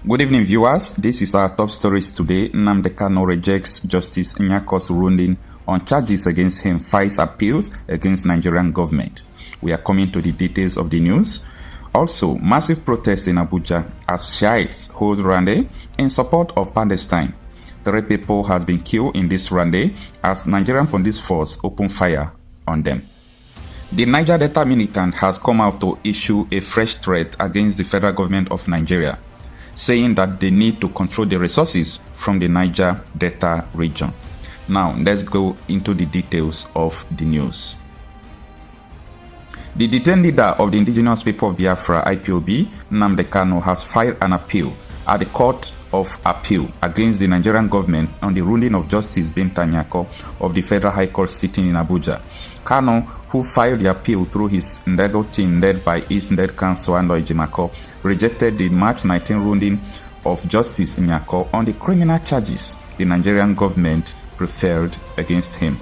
Good evening, viewers. This is our top stories today. Nnamdi Kanu rejects Justice Nyako's ruling on charges against him, files appeals against Nigerian government. We are coming to the details of the news. Also, massive protests in Abuja as Shi'ites hold rally in support of Palestine. 3 people have been killed in this rally as Nigerian police force open fire on them. The Niger Delta militant has come out to issue a fresh threat against the federal government of Nigeria, saying that they need to control the resources from the Niger Delta region. Now, let's go into the details of the news. The detained leader of the indigenous people of Biafra, IPOB, Nnamdi Kanu, has filed an appeal at the Court of Appeal against the Nigerian government on the ruling of Justice Nyako of the Federal High Court sitting in Abuja. Kanu, who filed the appeal through his legal team led by East Lead Counsel and Nyako, rejected the March 19 ruling of Justice Nyako on the criminal charges the Nigerian government preferred against him.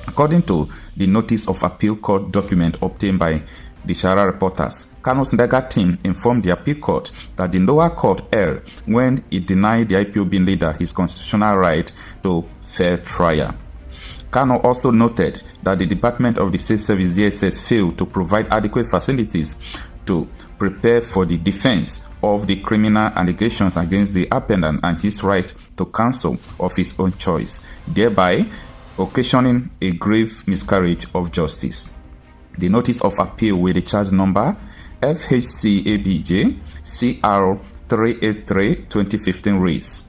According to the notice of appeal court document obtained by the Shara reporters, Kanu's legal team informed the appeal court that the lower court erred when it denied the IPOB leader his constitutional right to fair trial. Kanu also noted that the Department of the State Service DSS failed to provide adequate facilities to prepare for the defense of the criminal allegations against the appellant and his right to counsel of his own choice, thereby occasioning a grave miscarriage of justice. The notice of appeal with the charge number FHCABJ CR 383-2015 reads: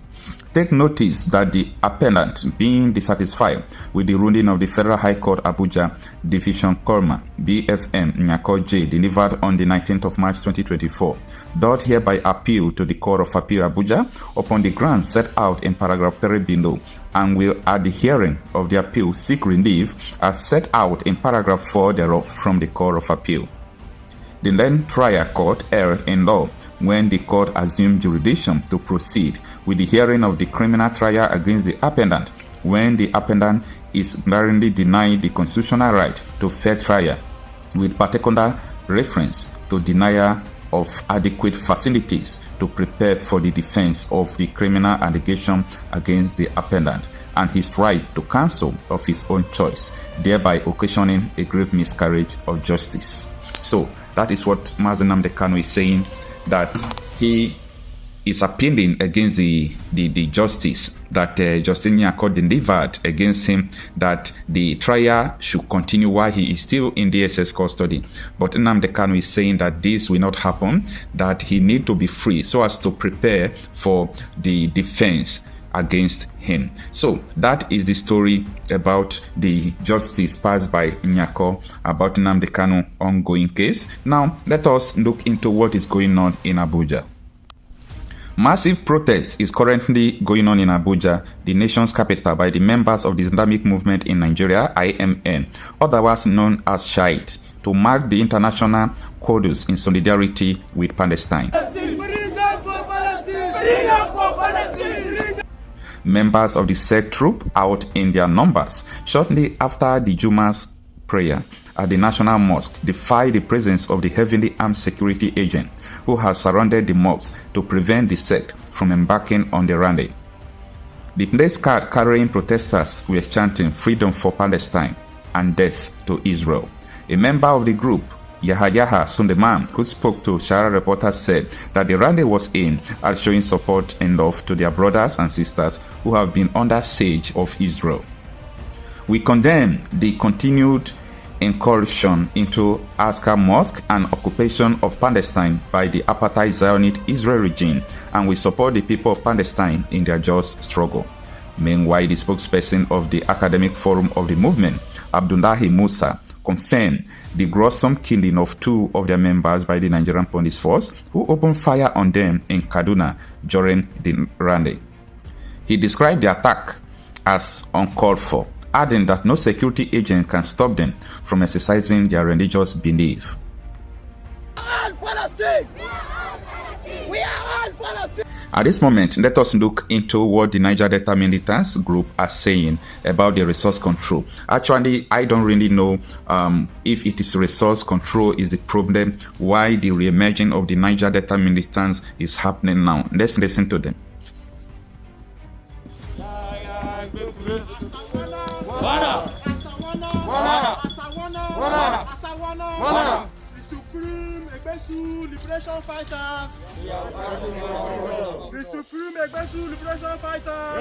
Take notice that the appellant, being dissatisfied with the ruling of the Federal High Court Abuja Division Korma BFM Nyako J delivered on the 19th of March 2024, doth hereby appeal to the Court of Appeal Abuja upon the grounds set out in paragraph 3 below, and will at the hearing of the appeal seek relief as set out in paragraph 4 thereof from the Court of Appeal. The then trial court erred in law when the court assumed jurisdiction to proceed with the hearing of the criminal trial against the appellant when the appellant is glaringly denied the constitutional right to fair trial, with particular reference to denial of adequate facilities to prepare for the defense of the criminal allegation against the appellant and his right to counsel of his own choice, thereby occasioning a grave miscarriage of justice. So that is what Nnamdi Kanu is saying, that he is appealing against the justice that Justice Nyako delivered against him, that the trial should continue while he is still in DSS custody. But Nnamdi Kanu is saying that this will not happen, that he need to be free so as to prepare for the defense against him. So that is the story about the justice passed by Nyako about Nnamdi Kanu ongoing case. Now let us look into what is going on in Abuja. Massive protest is currently going on in Abuja, the nation's capital, by the members of the Islamic movement in Nigeria, IMN, otherwise known as Shi'ites, to mark the international Qudus in solidarity with Palestine. Members of the sect troop out in their numbers shortly after the Juma's prayer at the National Mosque defied the presence of the heavily armed security agent who has surrounded the mosque to prevent the sect from embarking on the rally. The place card carrying protesters were chanting "Freedom for Palestine" and "Death to Israel." A member of the group, Yahya Sundeman, who spoke to Shara reporters, said that the rally was aimed at showing support and love to their brothers and sisters who have been under siege of Israel. We condemn the continued incursion into Al-Aqsa Mosque and occupation of Palestine by the apartheid Zionist Israel regime, and we support the people of Palestine in their just struggle. Meanwhile, the spokesperson of the Academic Forum of the movement, Abdullahi Musa, confirmed the gruesome killing of 2 of their members by the Nigerian police force, who opened fire on them in Kaduna during the rally. He described the attack as uncalled for, adding that no security agent can stop them from exercising their religious belief. At this moment, let us look into what the Niger Delta Militants group are saying about the resource control. Actually, I don't really know if it is resource control is the problem, why the re-emerging of the Niger Delta Militants is happening now. Let's listen to them. The Supreme Egbesu Liberation Fighters. The Supreme Egbesu Liberation Fighters.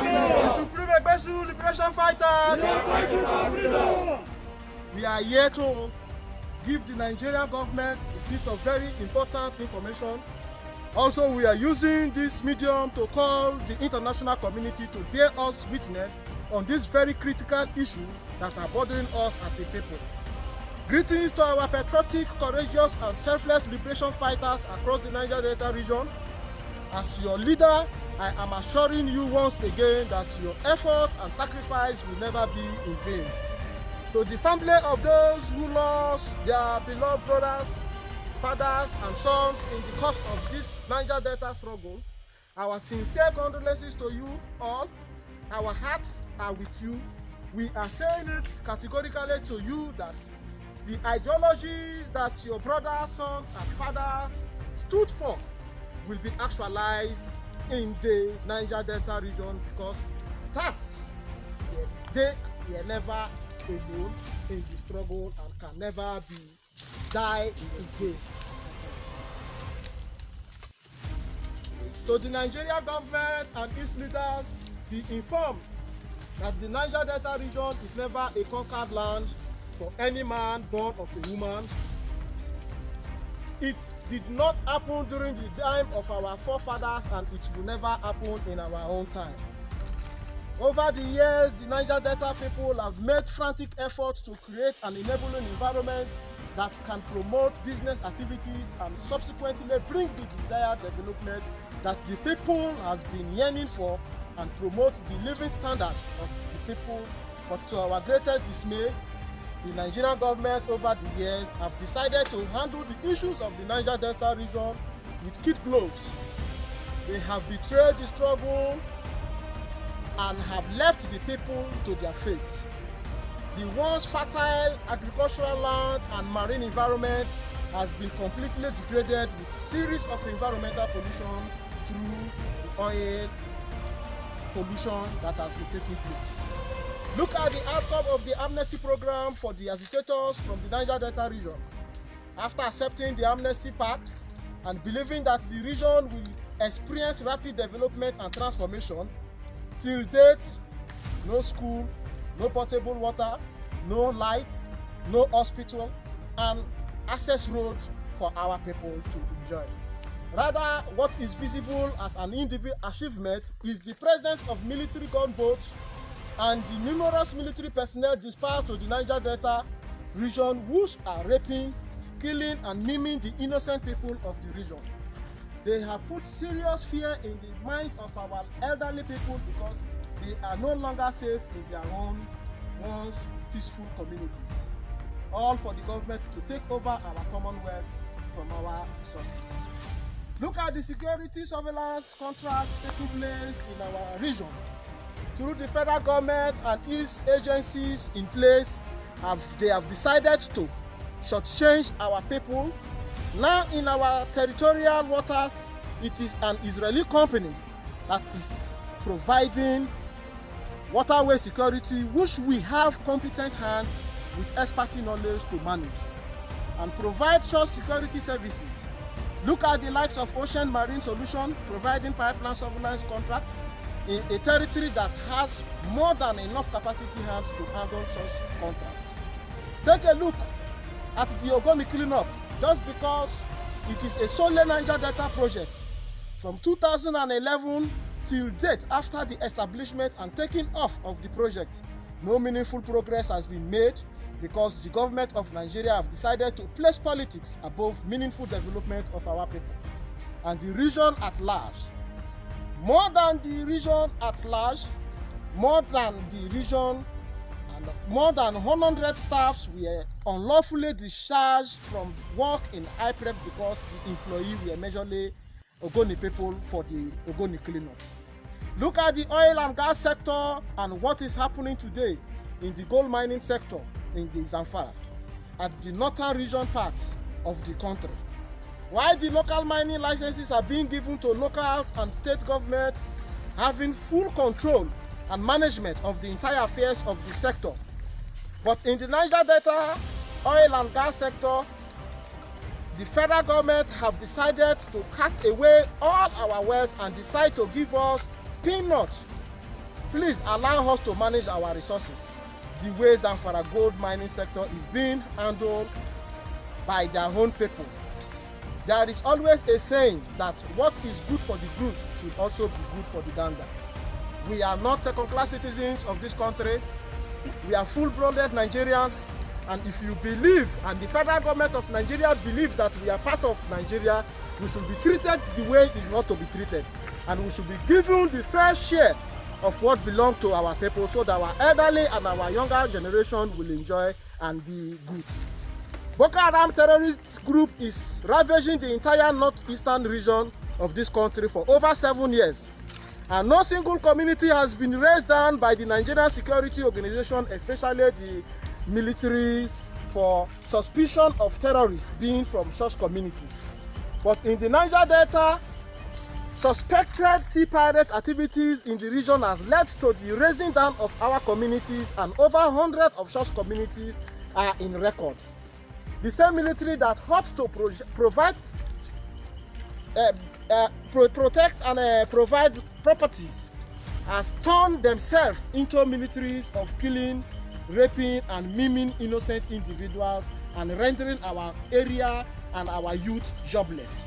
The Supreme Egbesu Liberation Fighters. We are here to give the Nigerian government a piece of very important information. Also, we are using this medium to call the international community to bear us witness on this very critical issue that are bothering us as a people. Greetings to our patriotic, courageous and selfless liberation fighters across the Niger Delta region. As your leader, I am assuring you once again that your effort and sacrifice will never be in vain. To the family of those who lost their beloved brothers, fathers and sons in the course of this Niger Delta struggle, our sincere condolences to you all. Our hearts are with you. We are saying it categorically to you that the ideologies that your brothers, sons and fathers stood for will be actualized in the Niger Delta region, because that they were never alone in the struggle and can never be die again. To the Nigerian government and its leaders, be informed that the Niger Delta region is never a conquered land for any man born of a woman. It did not happen during the time of our forefathers, and it will never happen in our own time. Over the years, the Niger Delta people have made frantic efforts to create an enabling environment that can promote business activities and subsequently bring the desired development that the people has been yearning for and promote the living standard of the people. But to our greatest dismay, the Nigerian government over the years have decided to handle the issues of the Niger Delta region with kid gloves. They have betrayed the struggle and have left the people to their fate. The once fertile agricultural land and marine environment has been completely degraded with series of environmental pollution through the oil pollution that has been taking place. Look at the outcome of the amnesty program for the agitators from the Niger Delta region. After accepting the amnesty pact and believing that the region will experience rapid development and transformation, till date, no school, no potable water, no light, no hospital, and access roads for our people to enjoy. Rather, what is visible as an individual achievement is the presence of military gunboats and the numerous military personnel dispatched to the Niger Delta region, which are raping, killing, and maiming the innocent people of the region. They have put serious fear in the minds of our elderly people because they are no longer safe in their own once peaceful communities. All for the government to take over our commonwealth from our resources. Look at the security surveillance contracts taking place in our region. Through the federal government and its agencies in place, they have decided to shortchange our people. Now in our territorial waters, it is an Israeli company that is providing waterway security, which we have competent hands with expert knowledge to manage and provide such security services. Look at the likes of Ocean Marine Solution providing pipeline surveillance contracts in a territory that has more than enough capacity hands to handle such contracts. Take a look at the Ogoni cleanup. Just because it is a solely Niger Delta project, from 2011 till date, after the establishment and taking off of the project, no meaningful progress has been made because the government of Nigeria have decided to place politics above meaningful development of our people and the region at large. More than the region at large, more than 100 staffs were unlawfully discharged from work in IPREP because the employee were majorly Ogoni people for the Ogoni cleanup. Look at the oil and gas sector and what is happening today in the gold mining sector in the Zamfara, at the northern region part of the country. While the local mining licenses are being given to locals and state governments having full control and management of the entire affairs of the sector. But in the Niger Delta oil and gas sector, the federal government have decided to cut away all our wealth and decide to give us peanuts. Please allow us to manage our resources the way Zamfara gold mining sector is being handled by their own people. There is always a saying that what is good for the goose should also be good for the gander. We are not second-class citizens of this country. We are full-blooded Nigerians, and if you believe, and the federal government of Nigeria believes that we are part of Nigeria, we should be treated the way it ought to be treated, and we should be given the fair share of what belongs to our people so that our elderly and our younger generation will enjoy and be good. Boko Haram terrorist group is ravaging the entire northeastern region of this country for over 7 years. And no single community has been raised down by the Nigerian security organization, especially the militaries, for suspicion of terrorists being from such communities. But in the Niger Delta, suspected sea pirate activities in the region has led to the raising down of our communities, and over 100 of such communities are in record. The same military that ought to provide, protect and provide properties has turned themselves into militaries of killing, raping and maiming innocent individuals and rendering our area and our youth jobless.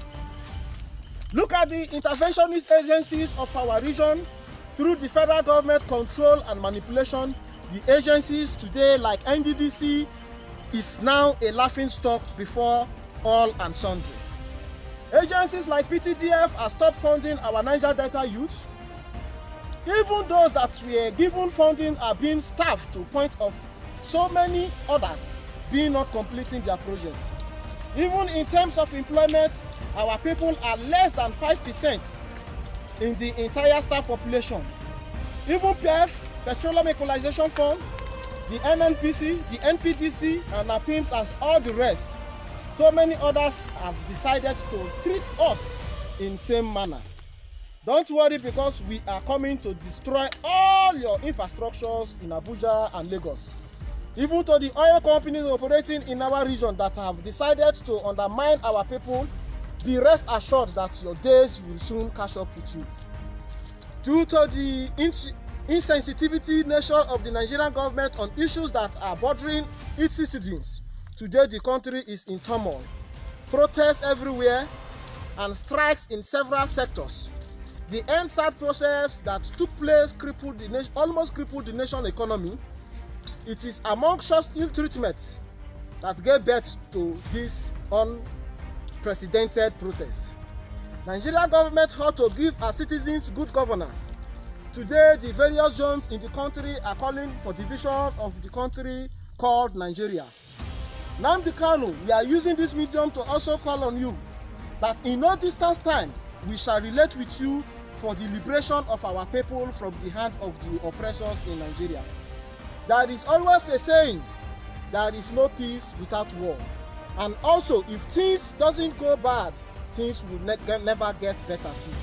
Look at the interventionist agencies of our region. Through the federal government control and manipulation, the agencies today like NDDC is now a laughingstock before all and sundry. Agencies like PTDF have stopped funding our Niger Delta youth. Even those that were given funding are being staffed to the point of so many others being not completing their projects. Even in terms of employment, our people are less than 5% in the entire staff population. Even PEF, Petroleum Equalization Fund, the NNPC, the NPDC, and APIMS, and all the rest, so many others have decided to treat us in the same manner. Don't worry, because we are coming to destroy all your infrastructures in Abuja and Lagos. Even to the oil companies operating in our region that have decided to undermine our people, be rest assured that your days will soon catch up with you. Due to the insensitivity nature of the Nigerian government on issues that are bordering its citizens, today the country is in turmoil. Protests everywhere and strikes in several sectors. The EndSARS process that took place almost crippled the national economy. It is among such ill treatments that gave birth to this unprecedented protest. Nigerian government ought to give our citizens good governance. Today, the various zones in the country are calling for division of the country called Nigeria. Nnamdi Kanu, we are using this medium to also call on you that in no distance time we shall relate with you for the liberation of our people from the hand of the oppressors in Nigeria. There is always a saying, there is no peace without war. And also, if things doesn't go bad, things will never get better too.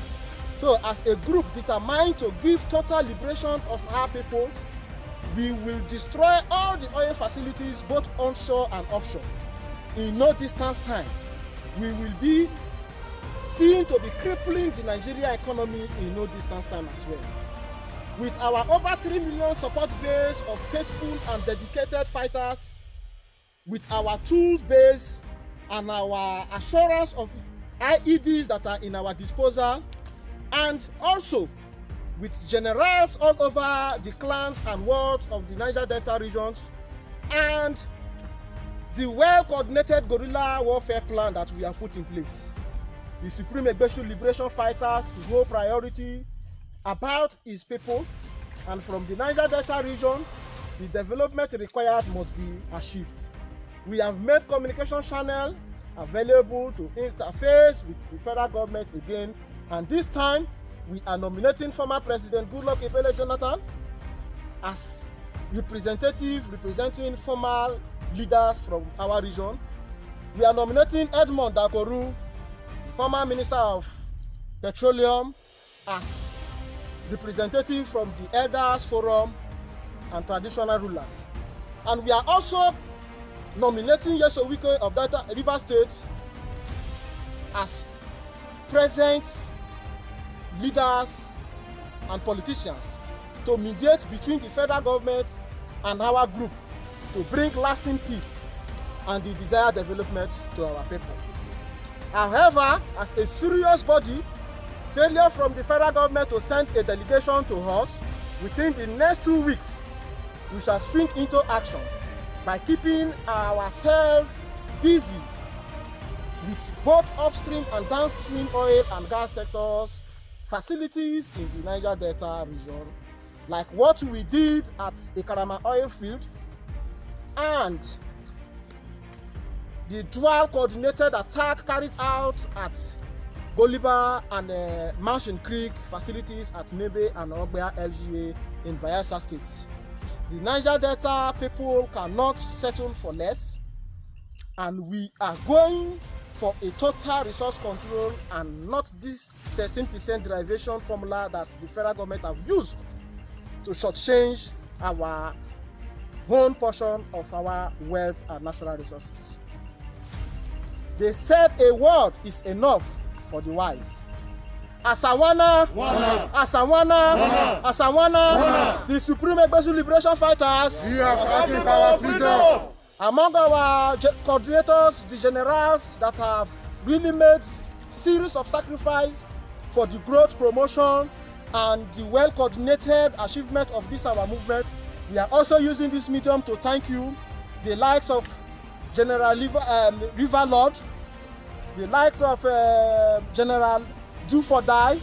So as a group determined to give total liberation of our people, we will destroy all the oil facilities both onshore and offshore. In no distance time, we will be seen to be crippling the Nigerian economy in no distance time as well. With our over 3 million support base of faithful and dedicated fighters, with our tools base and our assurance of IEDs that are in our disposal, and also with generals all over the clans and wards of the Niger Delta regions, and the well-coordinated guerrilla warfare plan that we have put in place. The Supreme Egbeshu Liberation Fighters whole priority about his people, and from the Niger Delta region, the development required must be achieved. We have made communication channel available to interface with the federal government again, and this time we are nominating former President Goodluck Ebele Jonathan as representative representing former leaders from our region. We are nominating Edmond Dakoru, former Minister of Petroleum, as representative from the Elders Forum and Traditional Rulers. And we are also nominating Yesowike of Delta River State as present leaders and politicians to mediate between the federal government and our group to bring lasting peace and the desired development to our people. However, as a serious body, failure from the federal government to send a delegation to us within the next 2 weeks, we shall swing into action by keeping ourselves busy with both upstream and downstream oil and gas sectors facilities in the Niger Delta region, like what we did at Ikarama oil field and the dual coordinated attack carried out at Goliba and Mountain Creek facilities at Nebe and Ogbea LGA in Bayelsa State. The Niger Delta people cannot settle for less, and we are going for a total resource control and not this 13% derivation formula that the federal government have used to shortchange our own portion of our wealth and natural resources. They said a word is enough for the wise. Asawana, the Supreme Egbesu Liberation Fighters, we are fighting for our freedom. Among our coordinators, the generals that have really made series of sacrifice for the growth, promotion, and the well-coordinated achievement of this our movement, we are also using this medium to thank you, the likes of General River Lord, the likes of General Do for Die,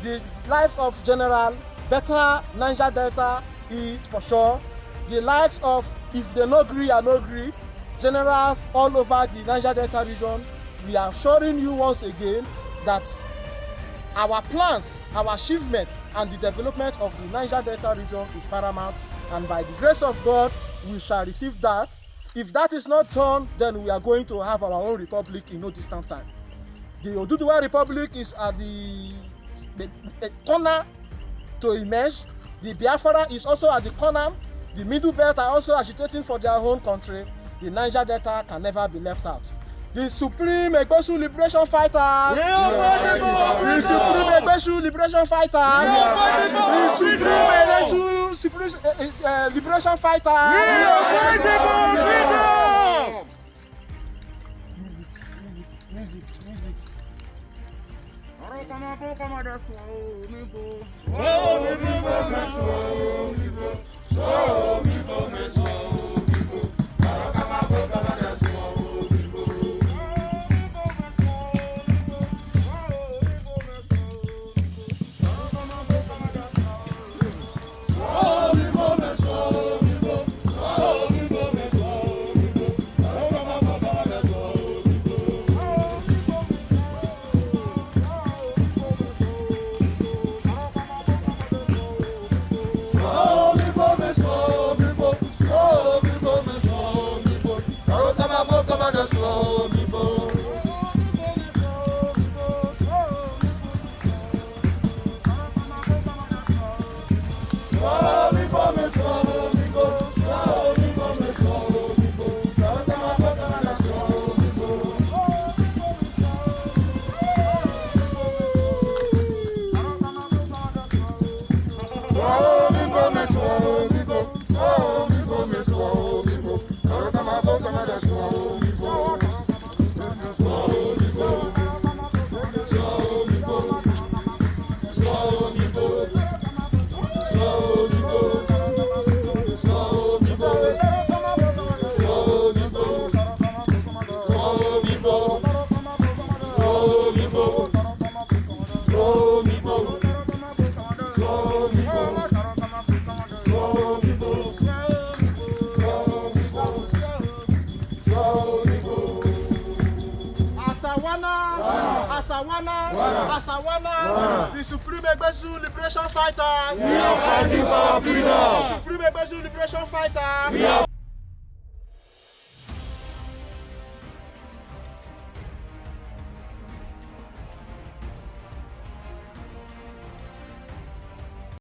the likes of General Better Niger Delta is for sure, the likes of If they no agree, I no agree, generals all over the Niger Delta region. We are assuring you once again that our plans, our achievement, and the development of the Niger Delta region is paramount, and by the grace of God, we shall receive that. If that is not done, then we are going to have our own republic in no distant time. The Oduduwa Republic is at the corner to emerge. The Biafra is also at the corner. The Middle Belt are also agitating for their own country. The Niger Delta can never be left out. The Supreme Egbesu Liberation Fighters, the Supreme Egbesu Liberation Fighters, the Supreme Liberation Fighters. Music. Asawana, the Supreme Egbesu Liberation Fighters. We are fighting for our freedom. The Supreme Egbesu Liberation Fighters.